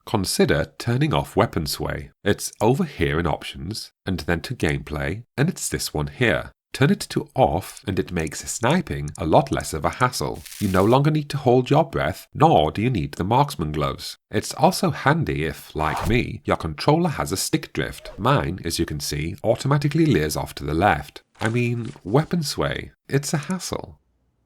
consider turning off weapon sway. It's over here in options, and then to gameplay, and it's this one here. Turn it to off and it makes sniping a lot less of a hassle. You no longer need to hold your breath, nor do you need the marksman gloves. It's also handy if, like me, your controller has a stick drift. Mine, as you can see, automatically leers off to the left. I mean, weapon sway, it's a hassle.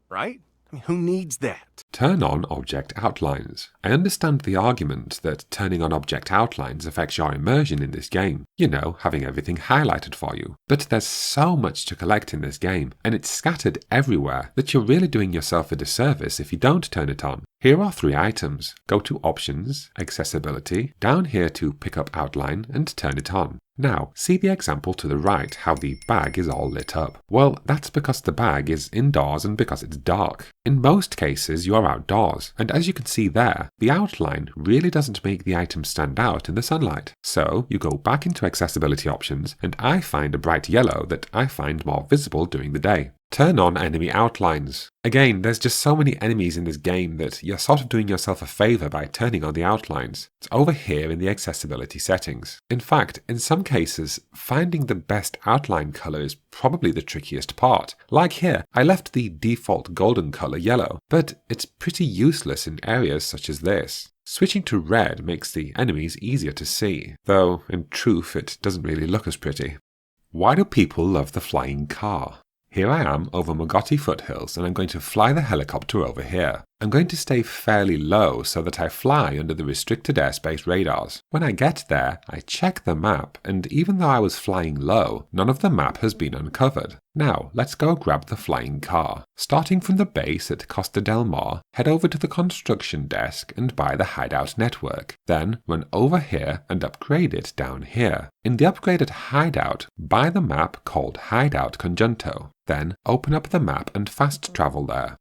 Right? I mean, who needs that? Turn on object outlines. I understand the argument that turning on object outlines affects your immersion in this game. You know, having everything highlighted for you. But there's so much to collect in this game, and it's scattered everywhere, that you're really doing yourself a disservice if you don't turn it on. Here are 3 items. Go to Options, Accessibility, down here to Pick Up Outline, and turn it on. Now, see the example to the right, how the bag is all lit up. Well, that's because the bag is indoors and because it's dark. In most cases, you are outdoors, and as you can see there, the outline really doesn't make the item stand out in the sunlight. So, you go back into Accessibility options, and I find a bright yellow that I find more visible during the day. Turn on enemy outlines. Again, there's just so many enemies in this game that you're sort of doing yourself a favour by turning on the outlines. It's over here in the accessibility settings. In fact, in some cases, finding the best outline colour is probably the trickiest part. Like here, I left the default golden colour yellow, but it's pretty useless in areas such as this. Switching to red makes the enemies easier to see, though in truth it doesn't really look as pretty. Why do people love the flying car? Here I am over Mogoti foothills and I'm going to fly the helicopter over here. I'm going to stay fairly low so that I fly under the restricted airspace radars. When I get there, I check the map, and even though I was flying low, none of the map has been uncovered. Now, let's go grab the flying car. Starting from the base at Costa del Mar, head over to the construction desk and buy the hideout network. Then, run over here and upgrade it down here. In the upgraded hideout, buy the map called Hideout Conjunto. Then, open up the map and fast travel there.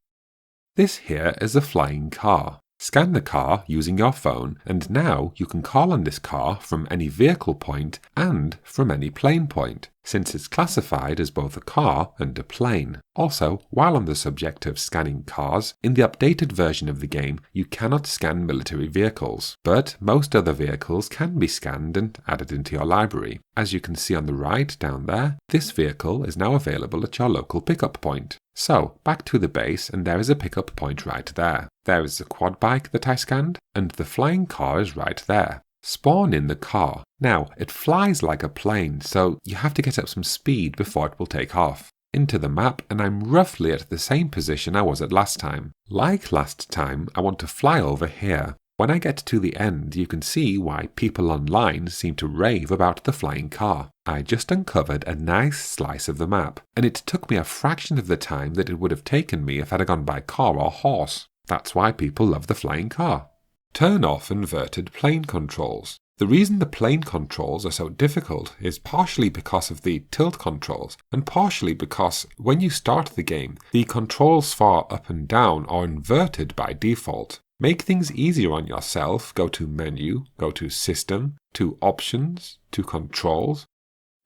This here is a flying car. Scan the car using your phone, and now you can call on this car from any vehicle point and from any plane point, since it's classified as both a car and a plane. Also, while on the subject of scanning cars, in the updated version of the game, you cannot scan military vehicles, but most other vehicles can be scanned and added into your library. As you can see on the right down there, this vehicle is now available at your local pickup point. So, back to the base, and there is a pickup point right there. There is the quad bike that I scanned, and the flying car is right there. Spawn in the car. Now, it flies like a plane, so you have to get up some speed before it will take off. Into the map, and I'm roughly at the same position I was at last time. Like last time, I want to fly over here. When I get to the end, you can see why people online seem to rave about the flying car. I just uncovered a nice slice of the map, and it took me a fraction of the time that it would have taken me if I'd gone by car or horse. That's why people love the flying car. Turn off inverted plane controls. The reason the plane controls are so difficult is partially because of the tilt controls, and partially because when you start the game, the controls for up and down are inverted by default. Make things easier on yourself, go to Menu, go to System, to Options, to Controls,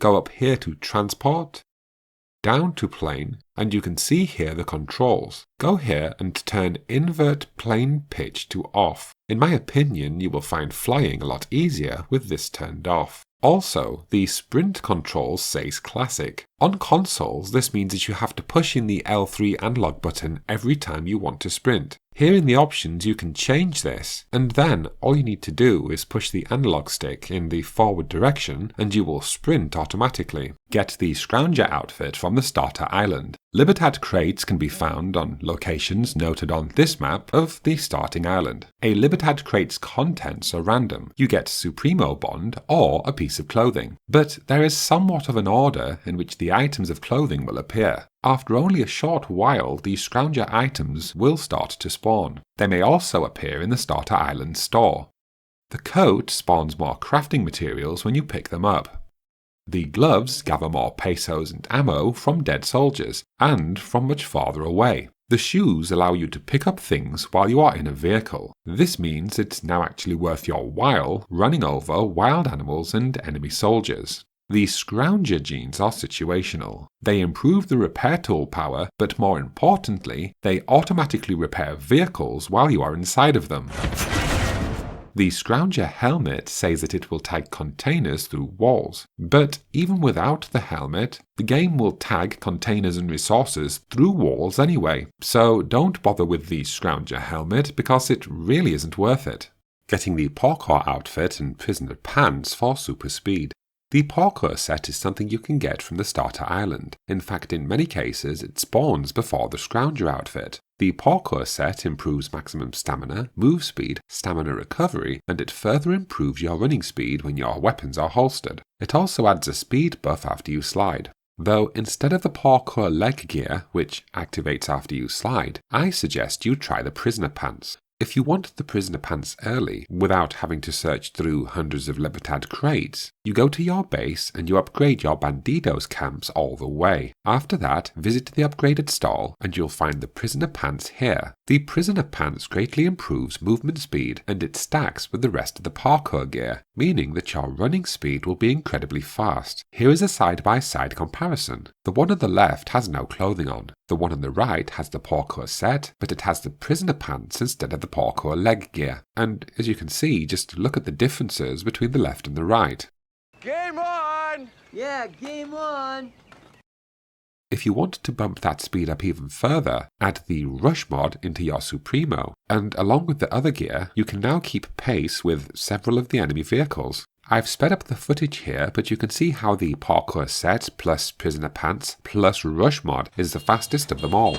go up here to Transport, down to Plane, and you can see here the controls. Go here and turn Invert Plane Pitch to off. In my opinion, you will find flying a lot easier with this turned off. Also, the sprint controls says Classic. On consoles, this means that you have to push in the L3 analog button every time you want to sprint. Here in the options you can change this, and then all you need to do is push the analog stick in the forward direction and you will sprint automatically. Get the Scrounger outfit from the starter island. Libertad crates can be found on locations noted on this map of the starting island. A Libertad crate's contents are random. You get Supremo Bond or a piece of clothing. But there is somewhat of an order in which the items of clothing will appear. After only a short while, the Scrounger items will start to spawn. They may also appear in the starter island store. The coat spawns more crafting materials when you pick them up. The gloves gather more pesos and ammo from dead soldiers, and from much farther away. The shoes allow you to pick up things while you are in a vehicle. This means it's now actually worth your while running over wild animals and enemy soldiers. The Scrounger jeans are situational. They improve the repair tool power, but more importantly, they automatically repair vehicles while you are inside of them. The Scrounger helmet says that it will tag containers through walls, but even without the helmet, the game will tag containers and resources through walls anyway, so don't bother with the Scrounger helmet because it really isn't worth it. Getting the Parkour outfit and prisoner pants for super speed. The Parkour set is something you can get from the starter island. In fact, in many cases, it spawns before the Scrounger outfit. The Parkour set improves maximum stamina, move speed, stamina recovery, and it further improves your running speed when your weapons are holstered. It also adds a speed buff after you slide. Though instead of the Parkour leg gear, which activates after you slide, I suggest you try the prisoner pants. If you want the prisoner pants early, without having to search through hundreds of Libertad crates, you go to your base and you upgrade your Bandidos camps all the way. After that, visit the upgraded stall and you'll find the prisoner pants here. The prisoner pants greatly improves movement speed and it stacks with the rest of the Parkour gear, meaning that your running speed will be incredibly fast. Here is a side-by-side comparison. The one on the left has no clothing on. The one on the right has the Parkour set, but it has the prisoner pants instead of the Parkour leg gear. And as you can see, just look at the differences between the left and the right. Game on! Yeah, game on! If you want to bump that speed up even further, add the Rush mod into your Supremo, and along with the other gear, you can now keep pace with several of the enemy vehicles. I've sped up the footage here, but you can see how the Parkour set plus prisoner pants plus Rush mod is the fastest of them all.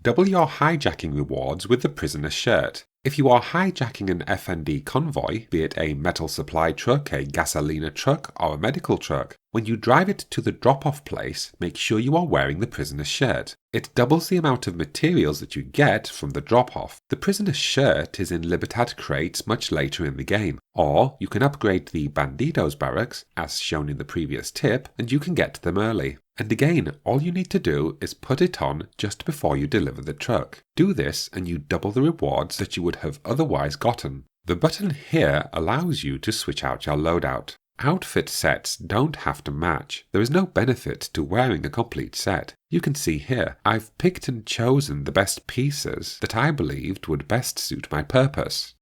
Double your hijacking rewards with the prisoner shirt. If you are hijacking an FND convoy, be it a metal supply truck, a gasolina truck, or a medical truck, when you drive it to the drop-off place, make sure you are wearing the prisoner shirt. It doubles the amount of materials that you get from the drop-off. The prisoner shirt is in Libertad crates much later in the game, or you can upgrade the Bandidos barracks, as shown in the previous tip, and you can get them early. And again, all you need to do is put it on just before you deliver the truck. Do this and you double the rewards that you would have otherwise gotten. The button here allows you to switch out your loadout. Outfit sets don't have to match. There is no benefit to wearing a complete set. You can see here, I've picked and chosen the best pieces that I believed would best suit my purpose.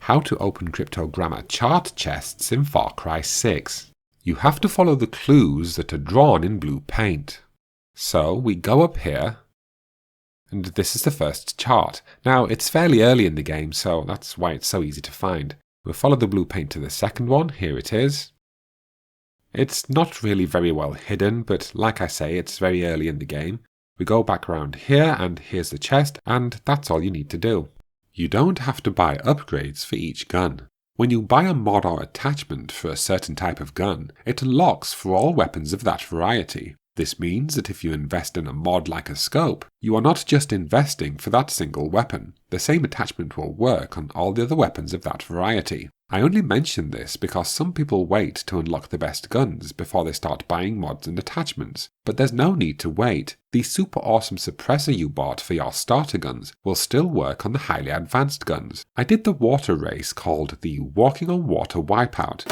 How to open Criptograma chart chests in Far Cry 6. You have to follow the clues that are drawn in blue paint. So we go up here, and this is the first chart. Now it's fairly early in the game, so that's why it's so easy to find. We'll follow the blue paint to the second one, here it is. It's not really very well hidden, but like I say, it's very early in the game. We go back around here, and here's the chest, and that's all you need to do. You don't have to buy upgrades for each gun. When you buy a mod or attachment for a certain type of gun, it unlocks for all weapons of that variety. This means that if you invest in a mod like a scope, you are not just investing for that single weapon. The same attachment will work on all the other weapons of that variety. I only mention this because some people wait to unlock the best guns before they start buying mods and attachments, but there's no need to wait. The super awesome suppressor you bought for your starter guns will still work on the highly advanced guns. I did the water race called the Walking on Water Wipeout,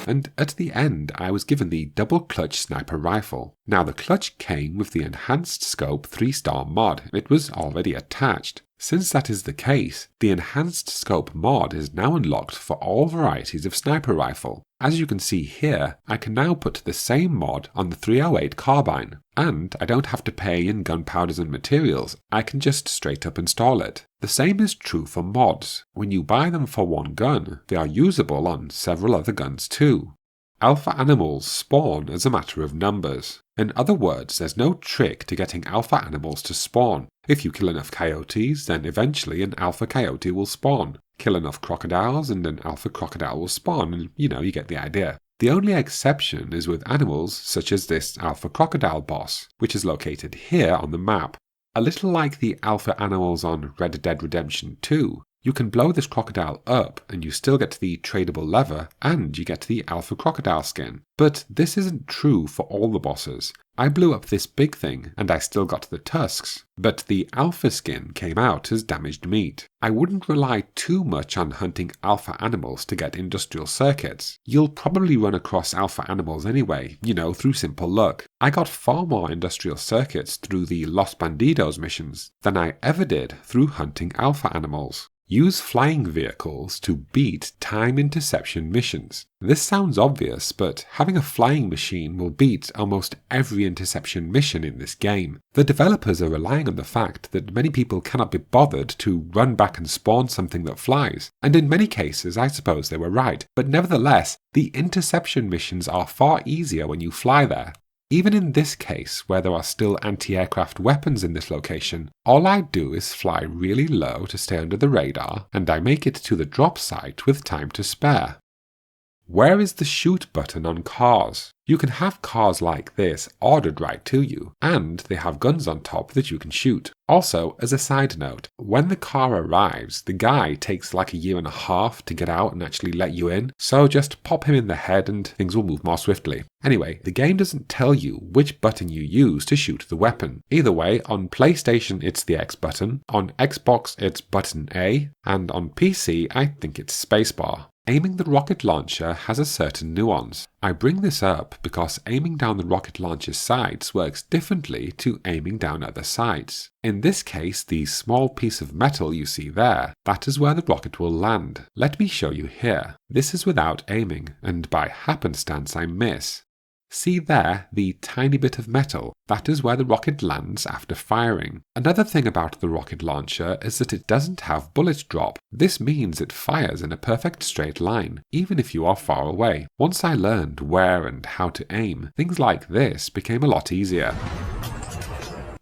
and at the end I was given the double clutch sniper rifle. Now the clutch came with the enhanced scope 3-star mod. It was already attached. Since that is the case, the enhanced scope mod is now unlocked for all varieties of sniper rifle. As you can see here, I can now put the same mod on the 308 carbine, and I don't have to pay in gunpowders and materials. I can just straight up install it. The same is true for mods. When you buy them for one gun, they are usable on several other guns too. Alpha animals spawn as a matter of numbers. In other words, there's no trick to getting alpha animals to spawn. If you kill enough coyotes, then eventually an alpha coyote will spawn. Kill enough crocodiles and an alpha crocodile will spawn, and you get the idea. The only exception is with animals such as this alpha crocodile boss, which is located here on the map. A little like the alpha animals on Red Dead Redemption 2, you can blow this crocodile up and you still get the tradable lever and you get the alpha crocodile skin. But this isn't true for all the bosses. I blew up this big thing, and I still got the tusks, but the alpha skin came out as damaged meat. I wouldn't rely too much on hunting alpha animals to get industrial circuits. You'll probably run across alpha animals anyway, through simple luck. I got far more industrial circuits through the Los Bandidos missions than I ever did through hunting alpha animals. Use flying vehicles to beat time interception missions. This sounds obvious, but having a flying machine will beat almost every interception mission in this game. The developers are relying on the fact that many people cannot be bothered to run back and spawn something that flies, and in many cases I suppose they were right, but nevertheless, the interception missions are far easier when you fly there. Even in this case, where there are still anti-aircraft weapons in this location, all I do is fly really low to stay under the radar, and I make it to the drop site with time to spare. Where is the shoot button on cars? You can have cars like this ordered right to you, and they have guns on top that you can shoot. Also, as a side note, when the car arrives, the guy takes like 1.5 years to get out and actually let you in, so just pop him in the head and things will move more swiftly. Anyway, the game doesn't tell you which button you use to shoot the weapon. Either way, on PlayStation it's the X button, on Xbox it's button A, and on PC I think it's spacebar. Aiming the rocket launcher has a certain nuance. I bring this up because aiming down the rocket launcher's sights works differently to aiming down other sights. In this case, the small piece of metal you see there, that is where the rocket will land. Let me show you here. This is without aiming, and by happenstance I miss. See there, the tiny bit of metal, that is where the rocket lands after firing. Another thing about the rocket launcher is that it doesn't have bullet drop. This means it fires in a perfect straight line, even if you are far away. Once I learned where and how to aim, things like this became a lot easier.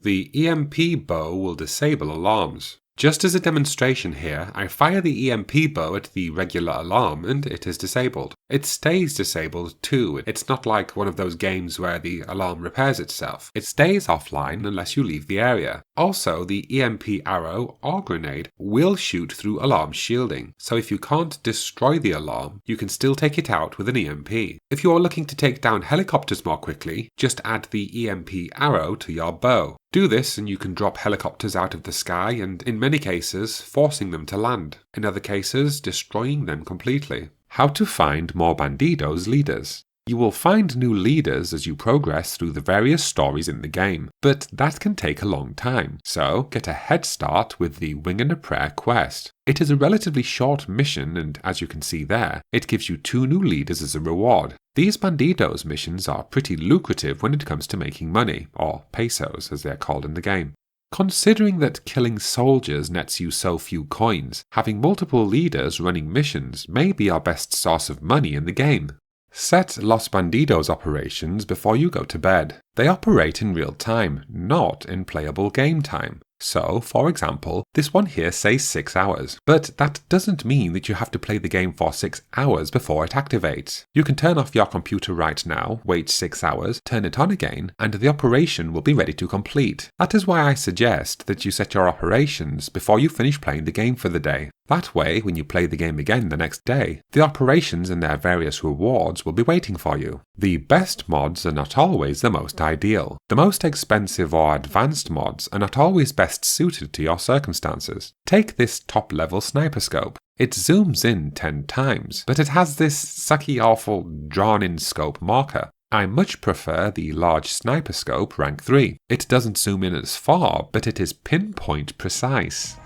The EMP bow will disable alarms. Just as a demonstration here, I fire the EMP bow at the regular alarm and it is disabled. It stays disabled too. It's not like one of those games where the alarm repairs itself. It stays offline unless you leave the area. Also, the EMP arrow or grenade will shoot through alarm shielding, so if you can't destroy the alarm, you can still take it out with an EMP. If you are looking to take down helicopters more quickly, just add the EMP arrow to your bow. Do this and you can drop helicopters out of the sky and, in many cases, forcing them to land. In other cases, destroying them completely. How to find more Bandidos leaders. You will find new leaders as you progress through the various stories in the game, but that can take a long time, so get a head start with the Wing and a Prayer quest. It is a relatively short mission and, as you can see there, it gives you 2 new leaders as a reward. These Bandidos missions are pretty lucrative when it comes to making money, or pesos as they are called in the game. Considering that killing soldiers nets you so few coins, having multiple leaders running missions may be our best source of money in the game. Set Los Bandidos operations before you go to bed. They operate in real time, not in playable game time. So, for example, this one here says 6 hours, but that doesn't mean that you have to play the game for 6 hours before it activates. You can turn off your computer right now, wait 6 hours, turn it on again, and the operation will be ready to complete. That is why I suggest that you set your operations before you finish playing the game for the day. That way, when you play the game again the next day, the operations and their various rewards will be waiting for you. The best mods are not always the most ideal. The most expensive or advanced mods are not always best suited to your circumstances. Take this top-level sniper scope. It zooms in 10 times, but it has this sucky awful drawn-in scope marker. I much prefer the large sniper scope rank 3. It doesn't zoom in as far, but it is pinpoint precise.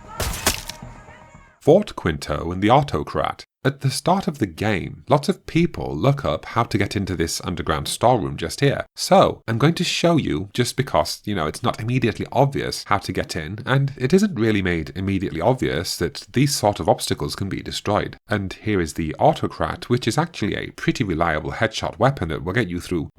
Fort Quito and the Autocrat. At the start of the game, lots of people look up how to get into this underground storeroom just here. So, I'm going to show you, just because, it's not immediately obvious how to get in, and it isn't really made immediately obvious that these sort of obstacles can be destroyed. And here is the Autocrat, which is actually a pretty reliable headshot weapon that will get you through,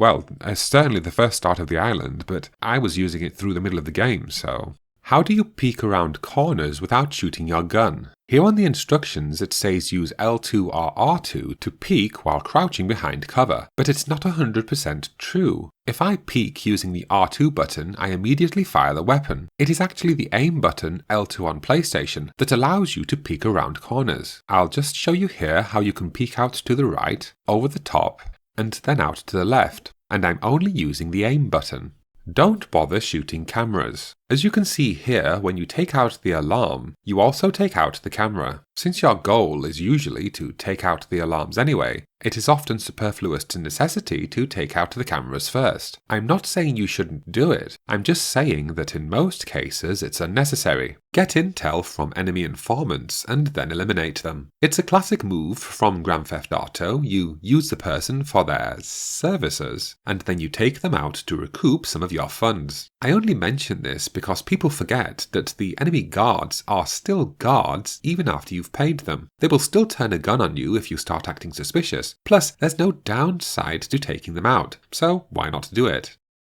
certainly the first start of the island, but I was using it through the middle of the game, so... How do you peek around corners without shooting your gun? Here on the instructions it says use L2 or R2 to peek while crouching behind cover, but it's not 100% true. If I peek using the R2 button, I immediately fire the weapon. It is actually the aim button, L2 on PlayStation, that allows you to peek around corners. I'll just show you here how you can peek out to the right, over the top, and then out to the left. and I'm only using the aim button. Don't bother shooting cameras. As you can see here, when you take out the alarm, you also take out the camera. Since your goal is usually to take out the alarms anyway, it is often superfluous to necessity to take out the cameras first. I'm not saying you shouldn't do it, I'm just saying that in most cases it's unnecessary. Get intel from enemy informants and then eliminate them. It's a classic move from Grand Theft Auto. You use the person for their services, and then you take them out to recoup some of your funds. I only mention this because people forget that the enemy guards are still guards even after you've paid them. They will still turn a gun on you if you start acting suspicious. Plus, there's no downside to taking them out, so why not do it?